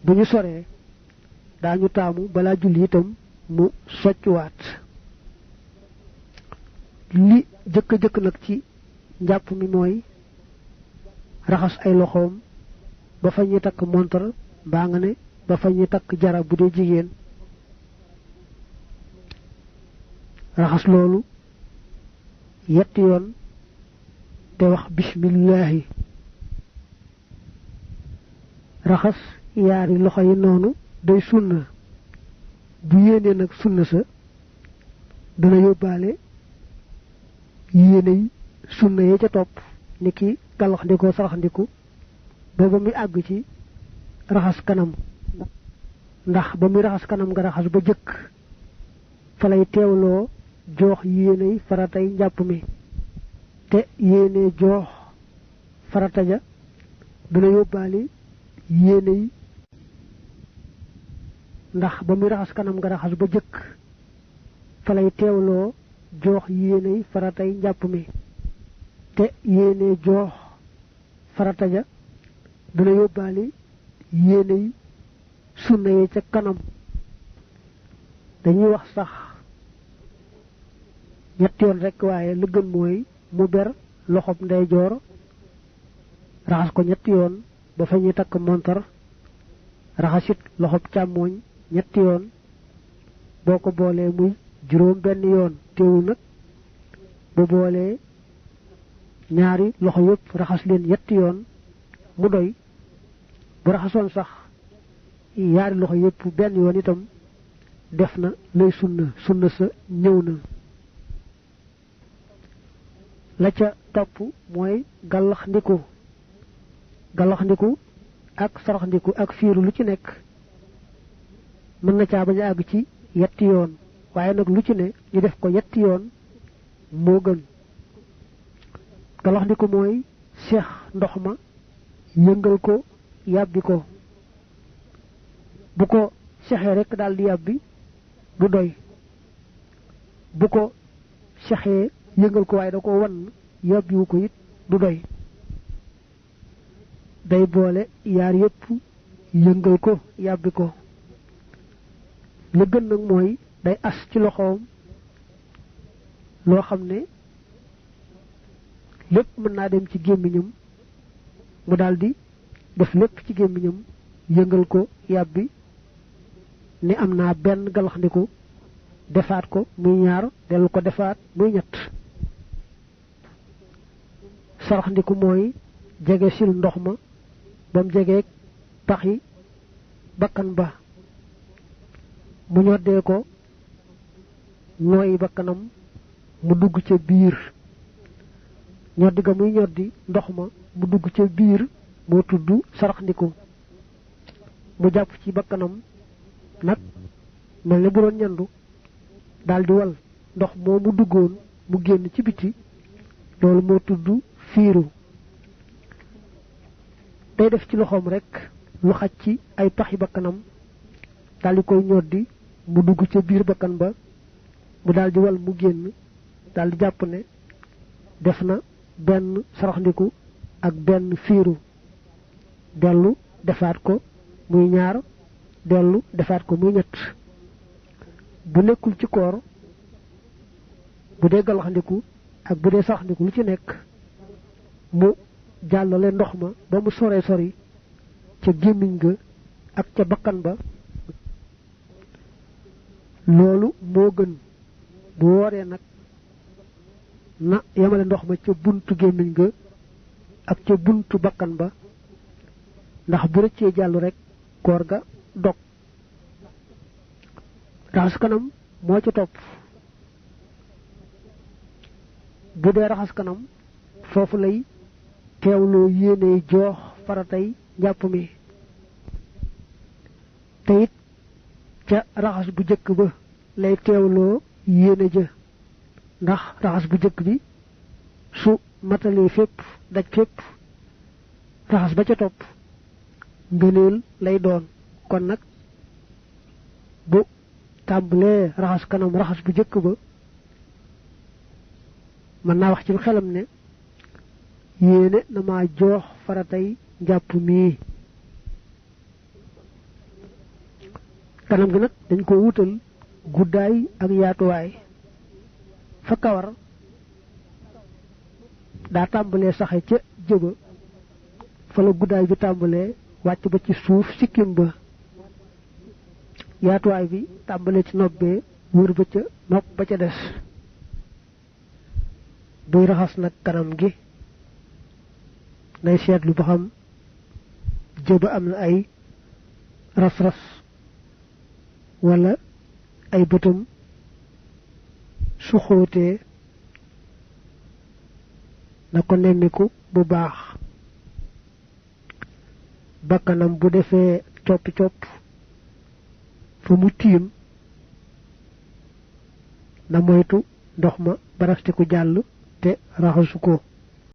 bu ñu soree daañu taamu balaa julli itam mu soccuwaat. li jëkk nag ci njàpp mi mooy raxas ay loxoom ba fa ñuy takk montar mbaa nga ne ba fa ñuy takk jara bu dee jigéen. raxas loolu yetti yoon te wax bismillahi. raxas yaari loxo yi noonu day sunna. bu yéenee nag sunna sa dana yóbbaale yéeney sunna yee ca topp ni ki gàllaxndikoo saraxndiku ba muy àgg ci raxas kanam, ndax ba muy raxas kanam nga raxas ba jëkk fa lay teewloo joox yéeney faratay njàpp mi, te yéene joox farata ja dana yóbbaale yéeney, ndax ba muy raxas kanam nga raxas ba jëkk fa lay teewloo joox yéeney faratay njàpp mi, te yéene joox farata ja dana yóbbaale yéeney sunna yi ca kanam. dañuy wax sax ñetti yoon rekk waaye lu gën mooy mu ber loxob ndeyjoor raxas ko ñetti yoon ba fa ñuy takk montar, raxasit loxob càmmooñ ñetti yoon, boo ko boolee muy juróom benn yoon. teewul nag bu boolee ñaari loxo yépp raxas leen ñetti yoon mu doy. bu raxasoon sax yaari loxo yépp benn yoon itam def na lay sunna sa ñëw na. la ca topp mooy gàllaxndiku ak saraxndiku ak fiiru lu ci nekk mën na caa bañ a àgg ci yetti yoon, waaye nag lu ci ne ñu def ko yetti yoon moo gën. gàllaxndiku mooy seex ndox ma yëngal ko yàbbi ko. bu ko sexee rekk daal di yàbbi du doy, bu ko sexee yëngal ko waaye da ko wan yàbbiwu ko it du doy. day boole yaar yépp yëngal ko yàbbi ko. li gën nag mooy day as ci loxoom loo xam ne lépp mën naa dem ci gémmiñam mu daldi def lépp ci gémmiñam yëngal ko yàbbi ni am naa benn galaxndiku, defaat ko muy ñaar, dellu ko defaat muy ñett. saraxndiku mooy jege sil ndox ma ba mu jegeeg paxi bakkan ba, mu ñoddee ko nooyi bakkanam mu dugg ca biir. ñoddi ga muy ñoddi ndox ma mu dugg ca biir moo tudd saraxndiku. mu jàpp ci bakkanam nag mel ne bu doon ñandu daldi wal ndox moo mu duggoon mu génn ci biti, loolu moo tudd fiiru. day def ci loxoom rekk lu xaj ci ay paxi bakkanam daldi koy ñoddi mu dugg ca biir bakkan ba, mu daldi wal mu génn, daldi jàpp ne def na benn saraxndiku ak benn fiiru. dellu defaat ko muy ñaar, dellu defaat ko muy ñett. bu nekkul ci koor, bu dee galaxndiku ak bu dee saraxndiku lu ci nekk mu jàllale ndox ma ba mu sore sori ca gémmiñ ga ak ca bakkan ba, loolu moo gën. bu wooree nag na yamale ndox ma ca buntu gémmiñ ga ak ca buntu bakkan ba, ndax bu rëccee jàll rekk koor ga dog. raxas kanam moo ca topp. bu dee raxas kanam foofu lay teewloo yéeney joox faratay njàpp mi, te it ca raxas bu jëkk ba lay teewloo yéene ja, ndax raxas bu jëkk bi su matalee fépp daj fépp, raxas ba ca topp ngëneel lay doon. kon nag bu tàmbalee raxas kanam raxas bu jëkk ba mën naa wax ci xelam ne yéene na maa joox faratay njàpp mii. kanam gi nag dañ ko wutal guddaay ak yaatuwaay fa kawar daa tàmbalee saxe ca jëba fa la guddaay bi tàmbalee wàcc ba ci suuf sikkim ba yaatuwaay bi tàmbalee ci nopp bee wër ba ca nopp ba ca des buy raxas nag kanam gi nay seetlu ba xam jëba am na ay ras-ras wala ay bëtam su xóotee na ko nemmiku bu baax bakkanam bu defee copp-copp fa mu tiim na moytu ndox ma barastiku jàll te raxasu ko